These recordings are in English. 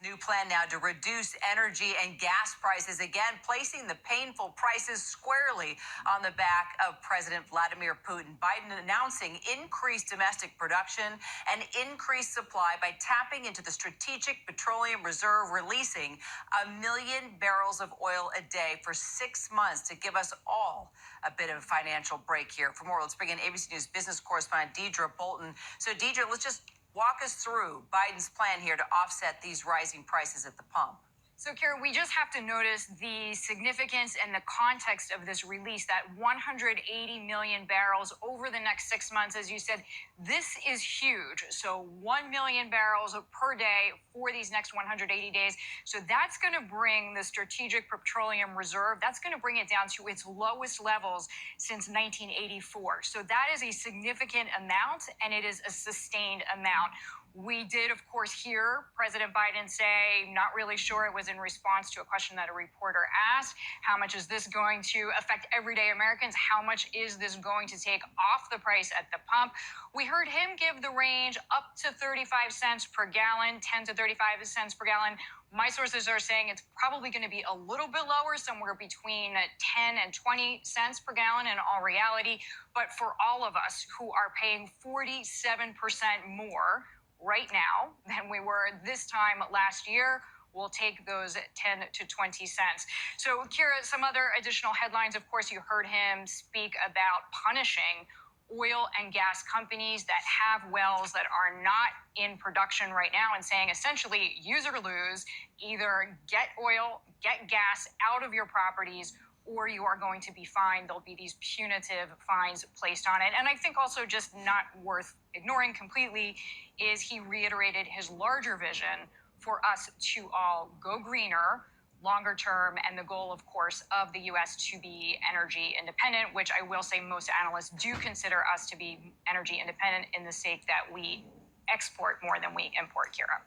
New plan now to reduce energy and gas prices again, placing the painful prices squarely on the back of President Vladimir Putin. Biden announcing increased domestic production and increased supply by tapping into the Strategic Petroleum Reserve, releasing 1 million barrels of oil a day for 6 months to give us all a bit of a financial break here. For more, let's bring in ABC News business correspondent Deidre Bolton. So, Deidre, let's just walk us through Biden's plan here to offset these rising prices at the pump. So, Kara, we just have to notice the significance and the context of this release, that 180 million barrels over the next 6 months. As you said, this is huge. So 1 million barrels per day for these next 180 days. So that's going to bring the Strategic Petroleum Reserve, that's going to bring it down to its lowest levels since 1984. So that is a significant amount, and it is a sustained amount. We did, of course, hear President Biden say, not really sure, it was in response to a question that a reporter asked, how much is this going to affect everyday Americans? How much is this going to take off the price at the pump? We heard him give the range up to 35 cents per gallon, 10 to 35 cents per gallon. My sources are saying it's probably going to be a little bit lower, somewhere between 10 and 20 cents per gallon in all reality. But for all of us who are paying 47% more right now than we were this time last year, we'll take those 10 to 20 cents. So, Kira, some other additional headlines. Of course, you heard him speak about punishing oil and gas companies that have wells that are not in production right now, and saying essentially use or lose, either get oil, get gas out of your properties, or you are going to be fined. There'll be these punitive fines placed on it. And I think also just not worth ignoring completely is he reiterated his larger vision for us to all go greener, longer term, and the goal, of course, of the U.S. to be energy independent, which I will say most analysts do consider us to be energy independent in the sake that we export more than we import, Kira.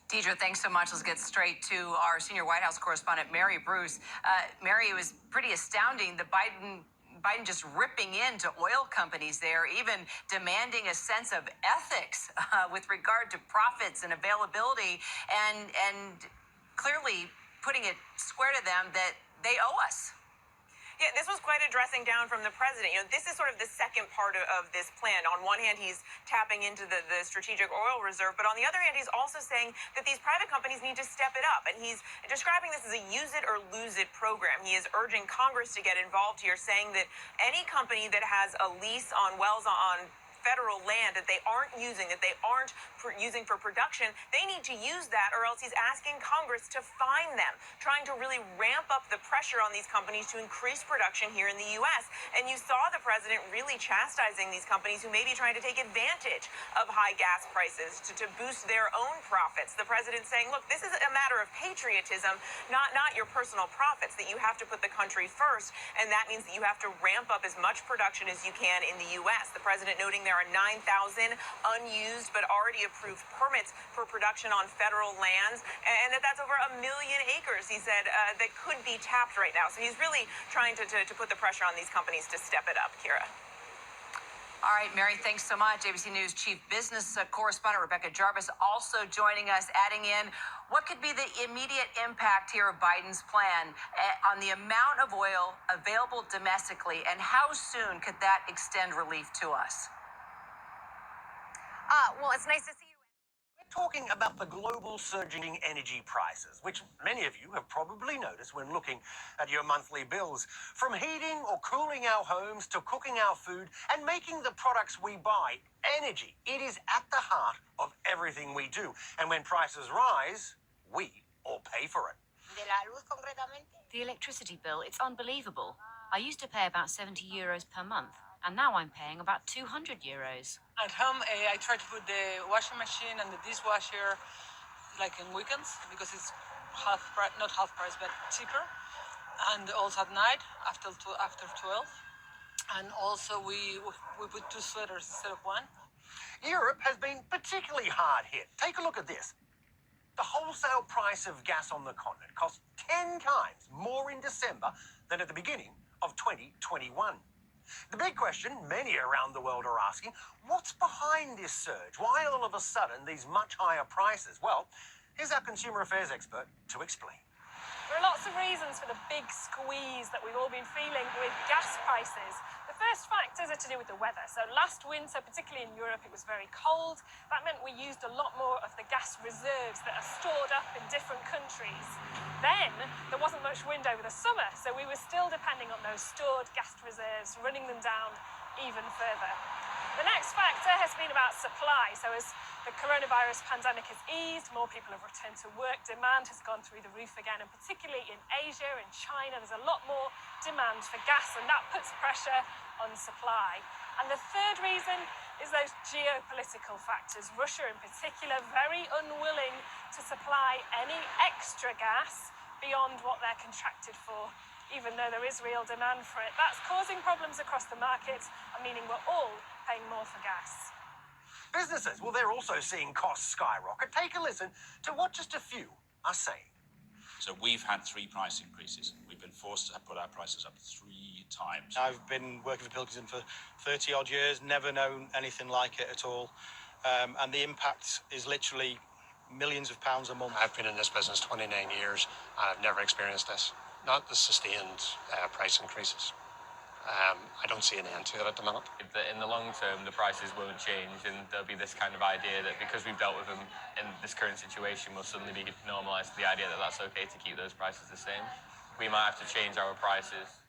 Deidre, thanks so much. Let's get straight to our senior White House correspondent, Mary Bruce. Mary, it was pretty astounding, the Biden just ripping into oil companies there, even demanding a sense of ethics with regard to profits and availability, and clearly putting it square to them that they owe us. Yeah, this was quite a dressing down from the president. You know, this is sort of the second part of this plan. On one hand, he's tapping into the strategic oil reserve, but on the other hand, he's also saying that these private companies need to step it up. And he's describing this as a use it or lose it program. He is urging Congress to get involved here, saying that any company that has a lease on wells on federal land that they aren't using, that they aren't using for production, they need to use that, or else he's asking Congress to fine them, trying to really ramp up the pressure on these companies to increase production here in the U.S. And you saw the president really chastising these companies who may be trying to take advantage of high gas prices to boost their own profits. The president saying, look, this is a matter of patriotism, not your personal profits, that you have to put the country first, and that means that you have to ramp up as much production as you can in the U.S. The president noting there are 9,000 unused but already approved permits for production on federal lands, and that's over 1 million acres, he said, that could be tapped right now. So he's really trying to put the pressure on these companies to step it up, Kira. All right, Mary, thanks so much. ABC News Chief Business Correspondent Rebecca Jarvis also joining us, adding in what could be the immediate impact here of Biden's plan on the amount of oil available domestically, and how soon could that extend relief to us? Well, it's nice to see you. We're talking about the global surging energy prices, which many of you have probably noticed when looking at your monthly bills. From heating or cooling our homes to cooking our food and making the products we buy, energy, it is at the heart of everything we do. And when prices rise, we all pay for it. The electricity bill, it's unbelievable. I used to pay about 70 euros per month, and now I'm paying about 200 euros. At home, I try to put the washing machine and the dishwasher like in weekends, because it's half price, not half price, but cheaper. And also at night after 12. And also we put 2 sweaters instead of 1. Europe has been particularly hard hit. Take a look at this. The wholesale price of gas on the continent cost 10 times more in December than at the beginning of 2021. The big question many around the world are asking, what's behind this surge? Why all of a sudden these much higher prices? Well, Here's our consumer affairs expert to explain. There are lots of reasons for the big squeeze that we've all been feeling with gas prices. The first factors are to do with the weather. So last winter, particularly in Europe, it was very cold. That meant we used a lot more of the gas reserves that are stored up in different countries. Then there wasn't much wind over the summer, so we were still depending on those stored gas reserves, running them down even further. The next factor has been about supply. So as the coronavirus pandemic has eased, more people have returned to work, demand has gone through the roof again, and particularly in Asia and China, there's a lot more demand for gas, and that puts pressure on supply. And the third reason is those geopolitical factors. Russia in particular, very unwilling to supply any extra gas beyond what they're contracted for, even though there is real demand for it. That's causing problems across the market and meaning we're all paying more for gas. Businesses, well, they're also seeing costs skyrocket. Take a listen to what just a few are saying. So we've had 3 price increases. We've been forced to put our prices up 3 times. I've been working for Pilkington for 30 odd years, never known anything like it at all. And the impact is literally millions of pounds a month. I've been in this business 29 years and I've never experienced this. Not the sustained price increases. I don't see an end to it at the minute. In the long term, the prices won't change, and there'll be this kind of idea that because we've dealt with them in this current situation, we'll suddenly be normalised to the idea that that's okay to keep those prices the same. We might have to change our prices.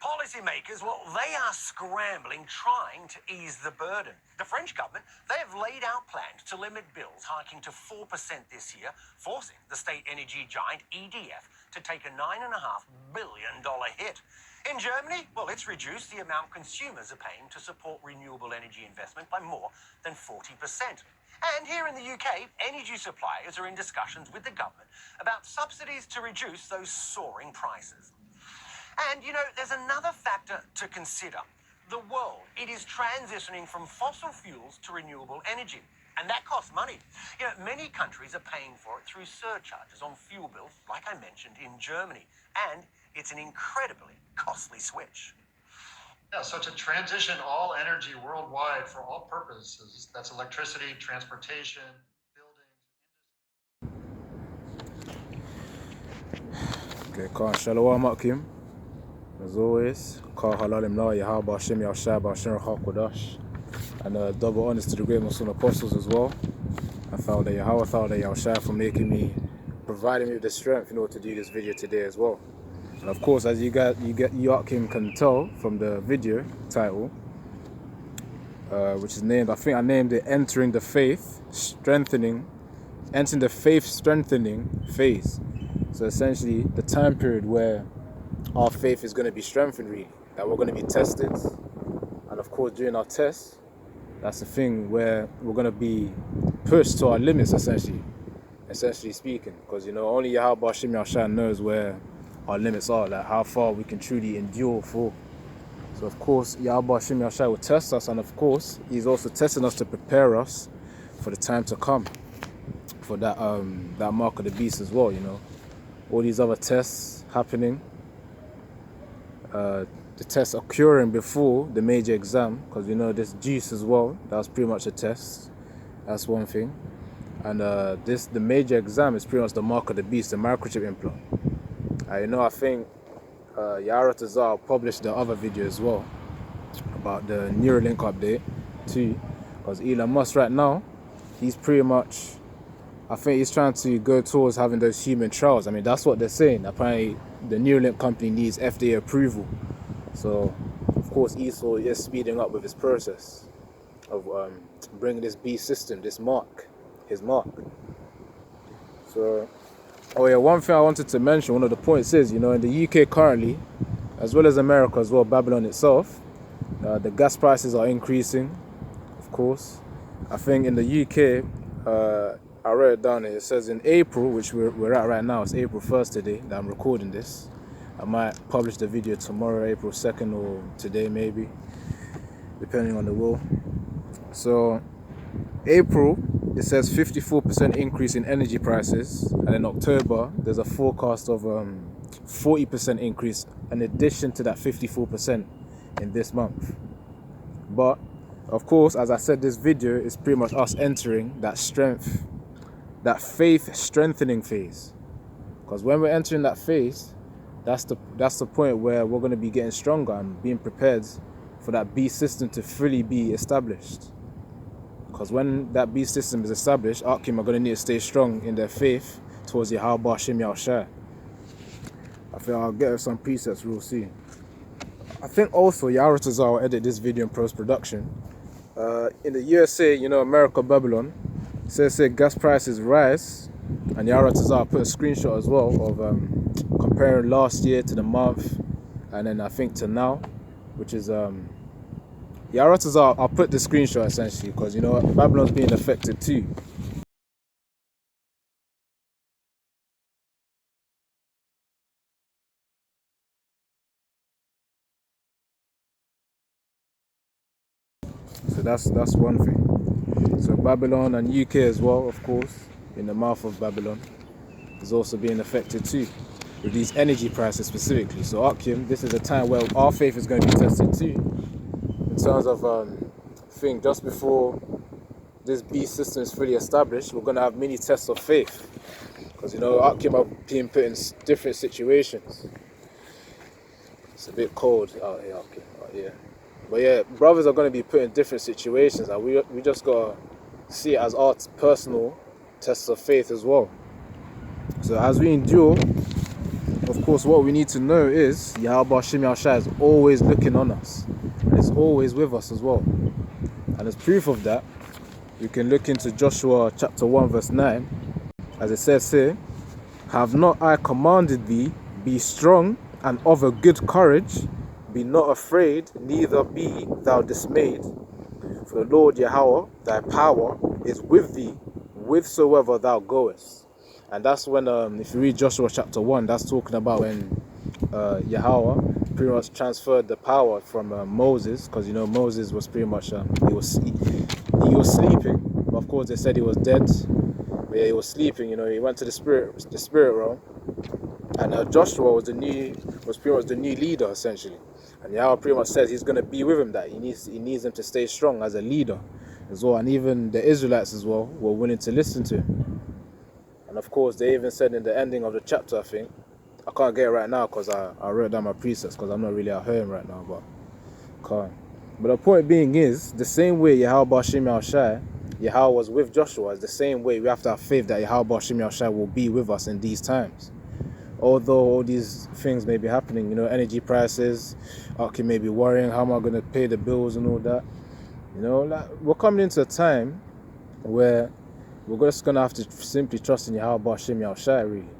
Policymakers, well, they are scrambling, trying to ease the burden. The French government, they have laid out plans to limit bills hiking to 4% this year, forcing the state energy giant EDF to take a $9.5 billion hit. In Germany, well, it's reduced the amount consumers are paying to support renewable energy investment by more than 40%. And here in the UK, energy suppliers are in discussions with the government about subsidies to reduce those soaring prices. And, you know, there's another factor to consider. The world, it is transitioning from fossil fuels to renewable energy. And that costs money. You know, many countries are paying for it through surcharges on fuel bills, like I mentioned in Germany. And it's an incredibly costly switch. Yeah, so to transition all energy worldwide for all purposes, that's electricity, transportation, buildings. Okay, Khan Shalom Akim. As always, Khan Halalim La Yahaba Shem Yashaba Shem Hakodash. And double honors to the great Muslim apostles as well. I thought that Yahweh, thought that Yahushua for providing me with the strength in order to do this video today as well. And of course, as you Akim can tell from the video title, which is named, I think I named it Entering the Faith Strengthening Phase. So essentially the time period where our faith is going to be strengthened, really, that we're going to be tested. And of course, during our tests, that's the thing where we're going to be pushed to our limits, essentially speaking, because, you know, only Yahweh Shem Yahshua knows where our limits are, like how far we can truly endure for. So of course, Yahweh Shem Yahshua will test us, and of course, he's also testing us to prepare us for the time to come, for that mark of the beast as well. You know, all these other tests happening, the tests occurring before the major exam, because you know this juice as well, that's pretty much a test. That's one thing. And the major exam is pretty much the mark of the beast, the microchip implant. You know, I think Yara Tazar published the other video as well about the Neuralink update too, because Elon Musk right now, he's pretty much, I think he's trying to go towards having those human trials. I mean, that's what they're saying. Apparently the Neuralink company needs FDA approval. So of course Esau is speeding up with his process of bringing this beast system, his mark. So, oh yeah, one thing I wanted to mention, one of the points is, you know, in the UK currently, as well as America as well, Babylon itself, the gas prices are increasing, of course. I think in the UK, I wrote it down here, it says in April, which we're at right now, it's April 1st today that I'm recording this. I might publish the video tomorrow, April 2nd, or today maybe, depending on the will. So, April, it says 54% increase in energy prices, and in October there's a forecast of 40% increase in addition to that 54% in this month. But of course, as I said, this video is pretty much us entering that strength that faith strengthening phase. Because when we're entering that phase, that's the point where we're going to be getting stronger and being prepared for that beast system to fully be established. Because when that beast system is established, Akim are going to need to stay strong in their faith towards Yahweh Hashem Yahushua. I think I'll get some presets real soon. I think also Yara Tazar will edit this video in post-production. In the USA, you know, America, Babylon, says gas prices rise, and Yara Tazar put a screenshot as well of comparing last year to the month, and then I think to now, which is Yara Tazar. I'll put the screenshot essentially because you know Babylon's being affected too. So that's one thing. So Babylon and UK as well, of course, in the mouth of Babylon, is also being affected too, with these energy prices specifically. So Akim, this is a time where our faith is going to be tested too, in terms of thing just before this beast system is fully established. We're going to have many tests of faith, because you know Akim are being put in different situations. It's a bit cold out here, Akim, out here. But yeah, brothers are going to be put in different situations, and we just got to see it as our personal tests of faith as well. So as we endure, of course, what we need to know is Yahweh Hashem Yahushua is always looking on us, and it's always with us as well. And as proof of that, we can look into Joshua chapter 1 verse 9, as it says here, "Have not I commanded thee, be strong and of a good courage, be not afraid, neither be thou dismayed. For the Lord Yahweh, thy power, is with thee, whithersoever thou goest." And that's when, if you read Joshua chapter 1, that's talking about when Yahweh pretty much transferred the power from Moses, because you know Moses was pretty much, he was sleeping. But of course they said he was dead. But yeah, he was sleeping, you know, he went to the spirit realm. And Joshua was pretty much the new leader essentially. And Yahweh pretty much says he's going to be with him, that he needs him to stay strong as a leader as well. And even the Israelites as well were willing to listen to him. And of course they even said in the ending of the chapter, I think, I can't get it right now because I wrote down my precepts because I'm not really at home right now, but can't. But the point being is, the same way Yahweh Hashem Yahushua, Yahweh was with Joshua, is the same way we have to have faith that Yahweh Hashem Yahushua will be with us in these times. Although all these things may be happening, you know, energy prices, okay, maybe worrying, how am I going to pay the bills and all that? You know, like, we're coming into a time where we're just going to have to simply trust in Yahweh Hashem Yahushua, really.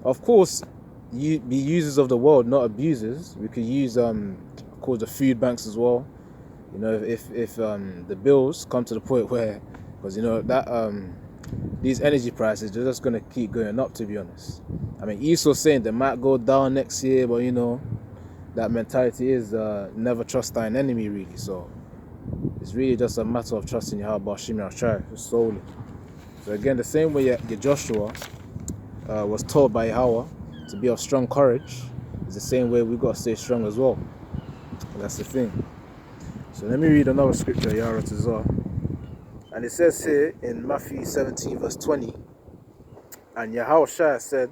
Of course, be users of the world, not abusers. We could use, of course, the food banks as well. You know, if the bills come to the point where, because you know that these energy prices, they're just going to keep going up, to be honest. I mean, Esau's saying they might go down next year, but you know, that mentality is never trust thine enemy, really. So it's really just a matter of trusting Yahweh Hashem Yahushua solely. So again, the same way Joshua was told by Yahweh to be of strong courage, is the same way we got to stay strong as well. And that's the thing. So let me read another scripture, Yara Tazar. And it says here in Matthew 17 verse 20, "And Yahushua said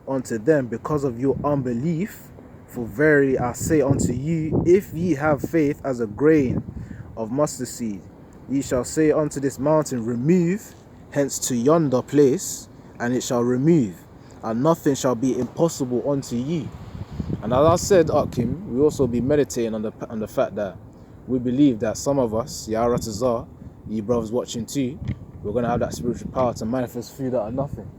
unto them, because of your unbelief, for verily I say unto you, if ye have faith as a grain of mustard seed, ye shall say unto this mountain, remove hence to yonder place, and it shall remove, and nothing shall be impossible unto you." And as I said, Akim, we also be meditating on the fact that we believe that some of us, Yara Tazar, you brothers watching too, we're going to have that spiritual power to manifest food out of nothing.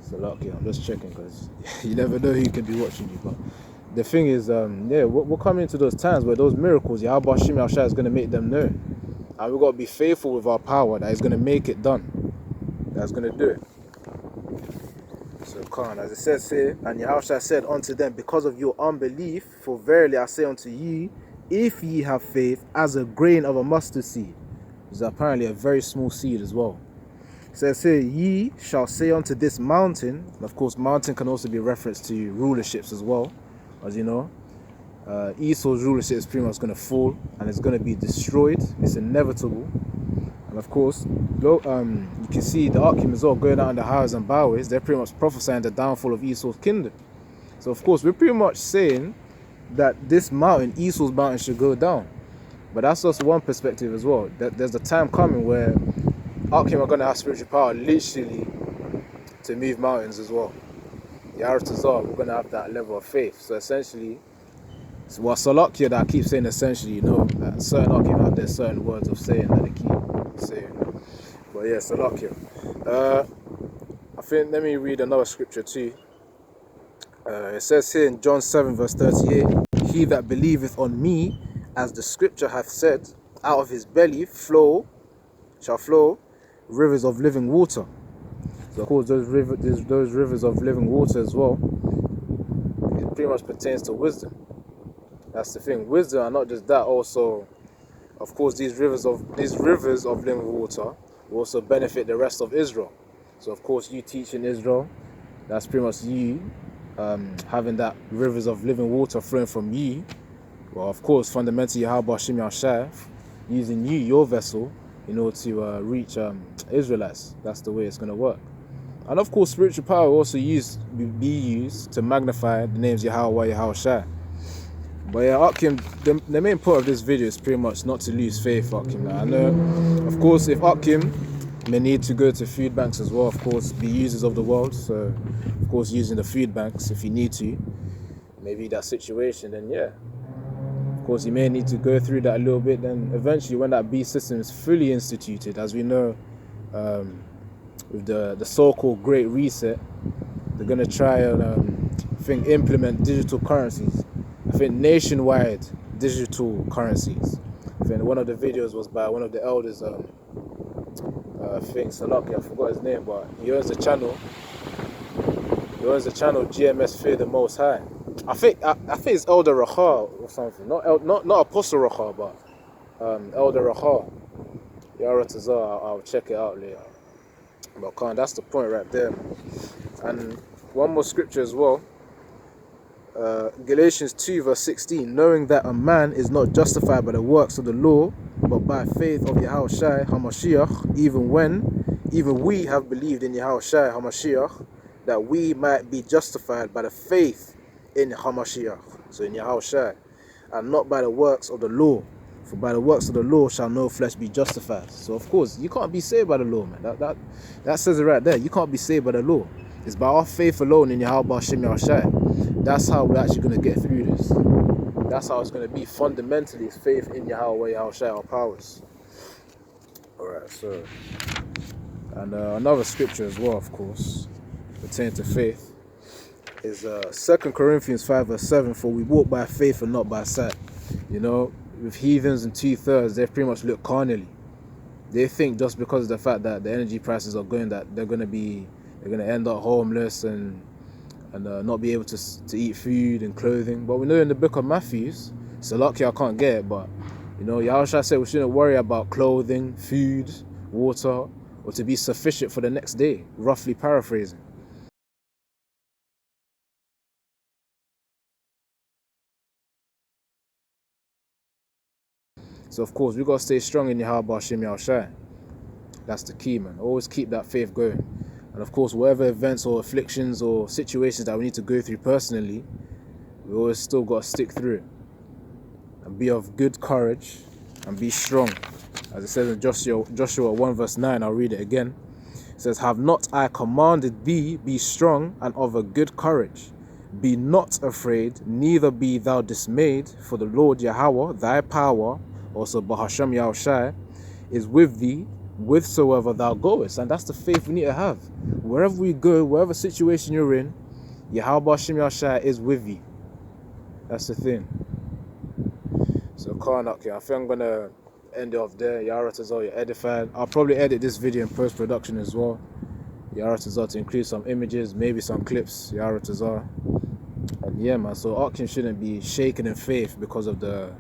So look, yeah, I'm just checking because you never know who can be watching you. But the thing is, yeah, we're coming into those times where those miracles, Yahweh Hashem Yahushua is going to make them known. And we've got to be faithful with our power that is going to make it done. That's going to do it. So Khan, as it says here, "And Yahushua said unto them, because of your unbelief, for verily I say unto you, if ye have faith as a grain of a mustard seed," which is apparently a very small seed as well. It says here, "Ye shall say unto this mountain," and of course mountain can also be referenced to rulerships as well, as you know. Esau's rulership is pretty much going to fall and it's going to be destroyed. It's inevitable. And of course, you can see the Akim as well going out on the highways and byways. They're pretty much prophesying the downfall of Esau's kingdom. So of course, we're pretty much saying that this mountain, Esau's mountain, should go down. But that's just one perspective as well. That there's a time coming where Akim are going to have spiritual power literally to move mountains as well. Yaratazar, we're going to have that level of faith. So essentially, it's what Salakia that I keep saying essentially, that certain Akim have their certain words of saying that they keep saying. But yeah, Salakia. I think, let me read another scripture too. It says here in John 7 verse 38, he that believeth on me, as the scripture hath said, out of his belly shall flow rivers of living water. So of course those rivers of living water as well, it pretty much pertains to wisdom. That's the thing. Wisdom, and not just that, also, of course, these rivers of living water will also benefit the rest of Israel. So of course, you teaching Israel, that's pretty much you having that rivers of living water flowing from you. Well, of course, fundamentally, Yahweh Hashem Yahshua using you, your vessel, in order to reach Israelites. That's the way it's going to work. And of course, spiritual power will also be used to magnify the names Yahweh, Yahweh. But yeah, Akim, the main point of this video is pretty much not to lose faith, Akim. I know, of course, if Akim may need to go to food banks as well, of course, be users of the world. So, of course, using the food banks if you need to, maybe that situation, then yeah. Of course, you may need to go through that a little bit. Then eventually, when that beast system is fully instituted, as we know, with the so-called Great Reset, they're going to try and implement digital currencies. I think nationwide digital currencies. I think one of the videos was by one of the elders, Salaki, I forgot his name, but he owns the channel. He owns the channel GMS Fear the Most High. I think it's Elder Racha or something. Not Apostle Racha, but Elder Racha. Yaratazar, I'll check it out later. But that's the point right there. And one more scripture as well. Galatians 2 verse 16, knowing that a man is not justified by the works of the law, but by faith of Yahushua HaMashiach, even we have believed in Yahushua HaMashiach, that we might be justified by the faith in Hamashiach, so in Yahushua, and not by the works of the law. For by the works of the law shall no flesh be justified. So of course, you can't be saved by the law, man. That says it right there. You can't be saved by the law. It's by our faith alone in Yahweh Hashem Yahushua. That's how we're actually going to get through this. That's how it's going to be. Fundamentally, it's faith in Yahweh Yahushua, our powers. Alright, so. And another scripture as well, of course, pertaining to faith, is 2 Corinthians 5 verse 7, for we walk by faith and not by sight. With heathens and 2/3, they pretty much look carnally. They think just because of the fact that the energy prices are going, that they're going to end up homeless and not be able to eat food and clothing. But we know in the book of Matthew, so lucky I can't get it, but Yahushua said we shouldn't worry about clothing, food, water, or to be sufficient for the next day, roughly paraphrasing. So of course, we got to stay strong in Yahweh Hashem Yahushua. That's the key, man. Always keep that faith going. And of course, whatever events or afflictions or situations that we need to go through personally, we always still got to stick through it. And be of good courage and be strong. As it says in Joshua 1 verse 9, I'll read it again. It says, have not I commanded thee, be strong and of a good courage. Be not afraid, neither be thou dismayed, for the Lord Yahweh, thy power, also Bahasham Yahushai, is with thee, whithersoever thou goest. And that's the faith we need to have. Wherever we go, whatever situation you're in, Yahweh Hashem Yahushai is with you. That's the thing. So Karnak, I think I'm gonna end it off there. Yaratazar, you're edified. I'll probably edit this video in post-production as well. Yaratazar, to include some images, maybe some clips. Yaratazar. And yeah, man, so Akim shouldn't be shaken in faith because of the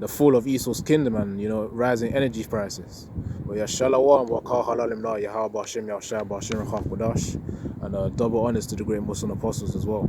fall of Esau's kingdom and rising energy prices. But yeah, shalom wa halalim la Yahweh Hashem Yahshua Bashir Khaf and double honors to the great Muslim apostles as well.